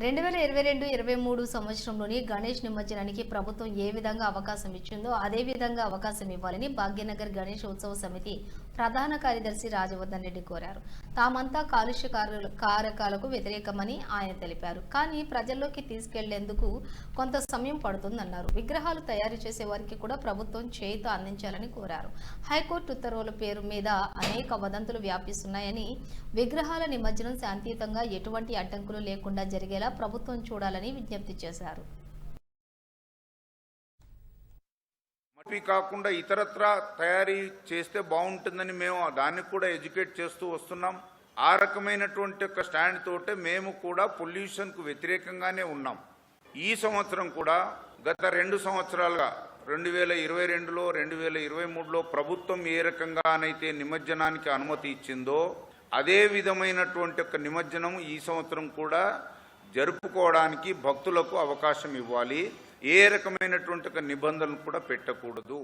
2022-23 సంవత్సరంలోని గణేష్ నిమజ్జనానికి ప్రభుత్వం ఏ విధంగా అవకాశం ఇచ్చిందో అదే విధంగా అవకాశం ఇవ్వాలని భాగ్యనగర్ గణేష్ ఉత్సవ సమితి ప్రధాన కార్యదర్శి రాజవర్ధన్ రెడ్డి కోరారు. తామంతా కాలుష్య కారకాలకు వ్యతిరేకమని ఆయన తెలిపారు. కానీ ప్రజల్లోకి తీసుకెళ్లేందుకు కొంత సమయం పడుతుందన్నారు. విగ్రహాలు తయారు చేసే వారికి కూడా ప్రభుత్వం చేయూత అందించాలని కోరారు. హైకోర్టు ఉత్తర్వుల పేరు మీద అనేక వదంతులు వ్యాపిస్తున్నాయని, విగ్రహాల నిమజ్జనం శాంతియుతంగా ఎటువంటి అడ్డంకులు లేకుండా జరిగేలా ప్రభుత్వం చూడాలని విజ్ఞప్తి చేశారు. మట్టి కాకుండా ఇతరత్రా తయారీ చేస్తే బాగుంటుందని మేము దాన్ని కూడా ఎడ్యుకేట్ చేస్తూ వస్తున్నాం. ఆ రకమైనటువంటి ఒక స్టాండ్ తోటే మేము కూడా పొల్యూషన్కు వ్యతిరేకంగానే ఉన్నాం. ఈ సంవత్సరం కూడా గత 2 సంవత్సరాలుగా 2022లో 2023లో ప్రభుత్వం ఏ రకంగానైతే నిమజ్జనానికి అనుమతి ఇచ్చిందో అదే విధమైనటువంటి ఒక నిమజ్జనం ఈ సంవత్సరం కూడా జరుపుకోవడానికి భక్తులకు అవకాశం ఇవ్వాలి. ఏ రకమైనటువంటి ఒక నిబంధనలు కూడా పెట్టకూడదు.